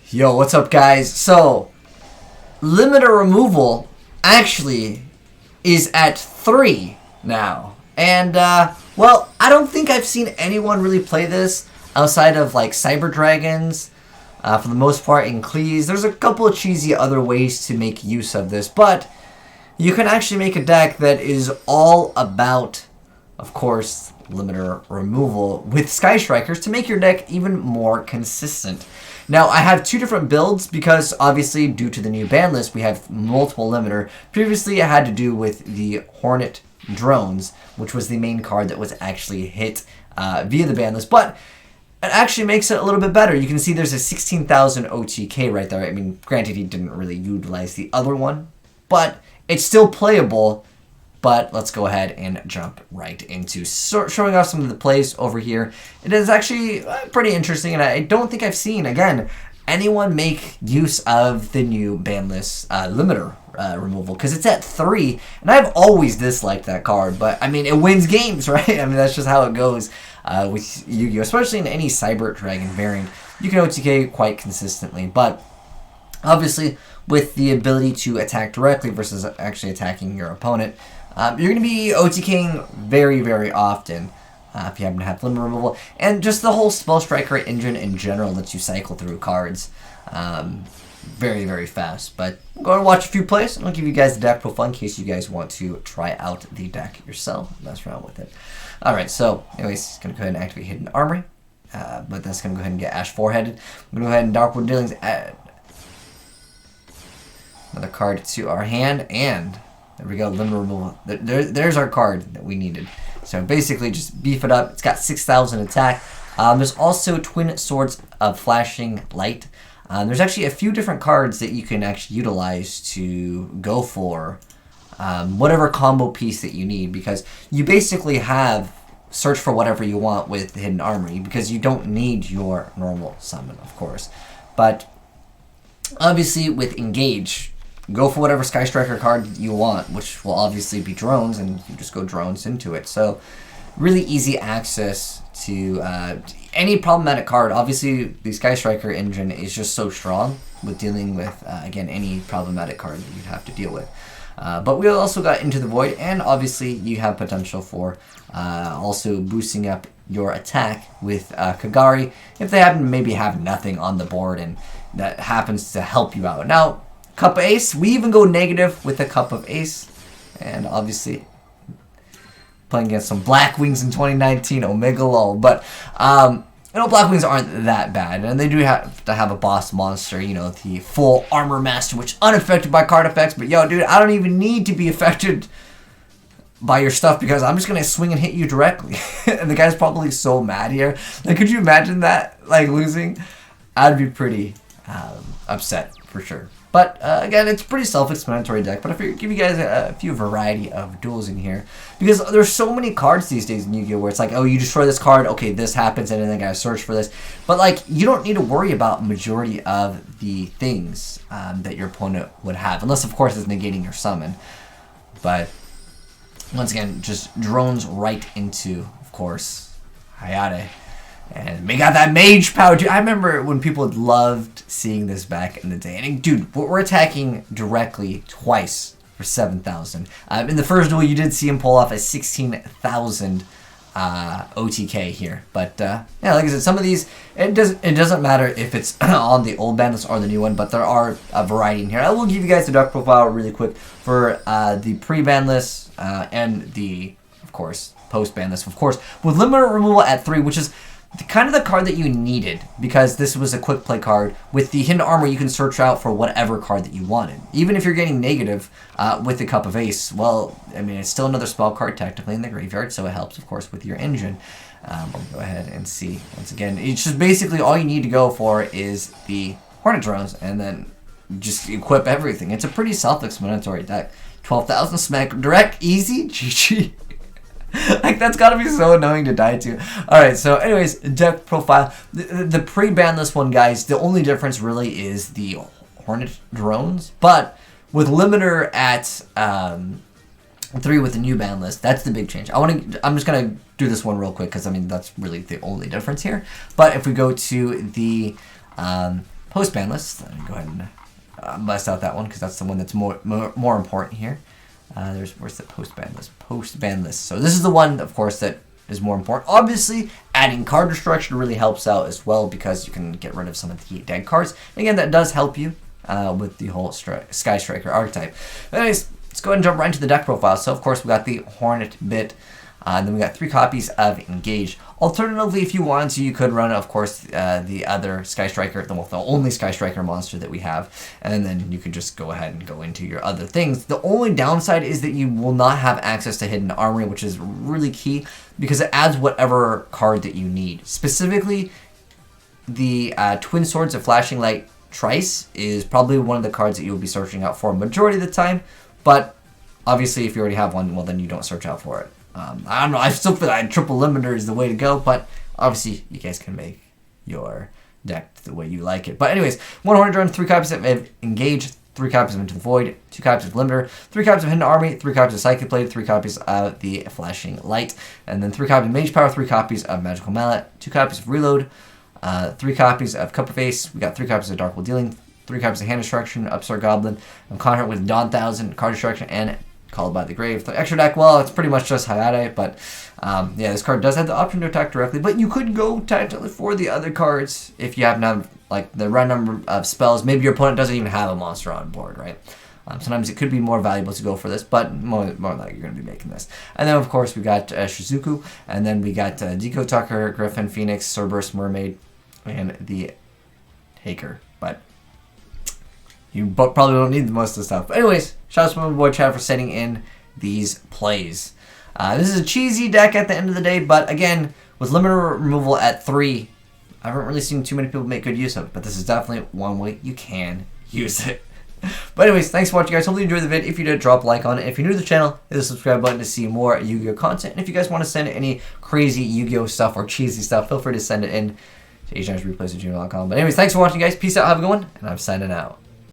Yo, what's up, guys? So, limiter removal actually is at 3 now. And, well, I don't think I've seen anyone really play this outside of, like, Cyber Dragons. For the most part, in Cleese. There's a couple of cheesy other ways to make use of this, but you can actually make a deck that is all about, of course, limiter removal with Sky Strikers to make your deck even more consistent. Now, I have two different builds because, obviously, due to the new ban list, we have multiple limiter. Previously, I had to do with the Hornet Drones, which was the main card that was actually hit via the ban list, but it actually makes it a little bit better. You can see there's a 16,000 OTK right there. I mean, granted, he didn't really utilize the other one, but it's still playable. But let's go ahead and jump right into showing off some of the plays over here. It is actually pretty interesting, and I don't think I've seen, again, anyone make use of the new ban list limiter removal, because it's at 3, and I've always disliked that card, but I mean, it wins games, right? I mean, that's just how it goes with Yu-Gi-Oh!, especially in any Cyber Dragon variant. You can OTK quite consistently, but obviously, with the ability to attack directly versus actually attacking your opponent, you're going to be OTKing very, very often if you happen to have limit removal. And just the whole Spell Striker engine in general lets you cycle through cards very, very fast. But I'm going to watch a few plays, and I'll give you guys the deck profile in case you guys want to try out the deck yourself. Mess around with it. Alright, so anyways, going to go ahead and activate Hidden Armory. But that's going to go ahead and get Ash 4-headed. I'm going to go ahead and Darkwood Dealings, add another card to our hand, and there we go, limit removal. There's our card that we needed. So basically just beef it up. It's got 6,000 attack. There's also Twin Swords of Flashing Light. There's actually a few different cards that you can actually utilize to go for whatever combo piece that you need, because you basically have search for whatever you want with Hidden Armory, because you don't need your normal summon, of course. But obviously with Engage, go for whatever Sky Striker card you want, which will obviously be drones, and you just go drones into it. So really easy access to any problematic card. Obviously, the Sky Striker engine is just so strong with dealing with, again, any problematic card that you'd have to deal with. But we also got Into the Void, and obviously you have potential for also boosting up your attack with Kagari if they happen to maybe have nothing on the board, and that happens to help you out. Now, Cup of Ace, we even go negative with the Cup of Ace, and obviously playing against some Black Wings in 2019, Omega Lol, but you know, Black Wings aren't that bad, and they do have to have a boss monster, you know, the full Armor Master, which unaffected by card effects, but yo, dude, I don't even need to be affected by your stuff, because I'm just gonna swing and hit you directly. And the guy's probably so mad here. Like, could you imagine that, like, losing? I'd be pretty upset, for sure. But, again, it's a pretty self-explanatory deck, but I figured give you guys a few variety of duels in here, because there's so many cards these days in Yu-Gi-Oh! Where it's like, oh, you destroy this card, okay, this happens, and then I gotta search for this. But, like, you don't need to worry about majority of the things that your opponent would have, unless, of course, it's negating your summon. But, once again, just drones right into, of course, Hayate. And we got that mage power, dude. I remember when people loved seeing this back in the day. And dude, we're attacking directly twice for 7,000. In the first duel, you did see him pull off a 16,000 OTK here. But yeah, like I said, some of these, it doesn't matter if it's on the old ban list or the new one, but there are a variety in here. I will give you guys the deck profile really quick for the pre-ban list and the, of course, post-ban list, of course, with limiter removal at 3, which is kind of the card that you needed, because this was a quick play card. With the Hidden Armor, you can search out for whatever card that you wanted. Even if you're getting negative with the Cup of Ace, well, I mean, it's still another spell card technically in the graveyard, so it helps, of course, with your engine. We'll go ahead and see. Once again, it's just basically all you need to go for is the Hornet Drones, and then just equip everything. It's a pretty self-explanatory deck. 12,000 smack, direct, easy, GG. Like, that's gotta be so annoying to die to. Alright, so anyways, deck profile. The pre-ban list one, guys, the only difference really is the Hornet Drones. But with limiter at 3 with the new ban list, that's the big change. I'm just gonna do this one real quick, because I mean, that's really the only difference here. But if we go to the post Banlist. Let me go ahead and bust out that one because that's the one that's more important here. Where's the post Banlist? Post Banlist. So this is the one, of course, that is more important. Obviously, adding card destruction really helps out as well because you can get rid of some of the dead cards. Again, that does help you with the whole Sky Striker archetype. Anyways, let's go ahead and jump right into the deck profile. So, of course, we got the Hornet Bit. Then we got 3 copies of Engage. Alternatively, if you wanted to, you could run, of course, the other Sky Striker, the only Sky Striker monster that we have. And then you could just go ahead and go into your other things. The only downside is that you will not have access to Hidden Armory, which is really key because it adds whatever card that you need. Specifically, the Twin Swords of Flashing Light Trice is probably one of the cards that you'll be searching out for majority of the time. But obviously, if you already have one, well, then you don't search out for it. I don't know, I still feel like triple limiter is the way to go, but obviously you guys can make your deck the way you like it. But anyways, 100 3 copies of Engage, 3 copies of Into the Void, 2 copies of Limiter, 3 copies of Hidden Army, 3 copies of Psychic Blade, 3 copies of the Flashing Light, and then 3 copies of Mage Power, 3 copies of Magical Mallet, 2 copies of Reload, 3 copies of Copperface, we got 3 copies of Dark Will Dealing, 3 copies of Hand Destruction, Upstart Goblin, and Conjure with Dawn Thousand, Card Destruction, and Called by the Grave. The extra deck, well, it's pretty much just Hayate, but yeah, this card does have the option to attack directly, but you could go technically for the other cards if you have enough, like the right number of spells. Maybe your opponent doesn't even have a monster on board, right? Sometimes it could be more valuable to go for this, but more like you're going to be making this. And then, of course, we got Shizuku, and then we got Deco Tucker, Griffin, Phoenix, Cerberus, Mermaid, and the Taker. But you probably don't need most of the stuff. But anyways, shout out to my boy Chad for sending in these plays. This is a cheesy deck at the end of the day, but again, with limiter removal at 3, I haven't really seen too many people make good use of it, but this is definitely one way you can use it. But anyways, thanks for watching, guys. Hopefully you enjoyed the vid. If you did, drop a like on it. If you're new to the channel, hit the subscribe button to see more Yu-Gi-Oh content. And if you guys want to send any crazy Yu-Gi-Oh stuff or cheesy stuff, feel free to send it in to azneyesreplays@gmail.com. But anyways, thanks for watching, guys. Peace out. Have a good one. And I'm signing out.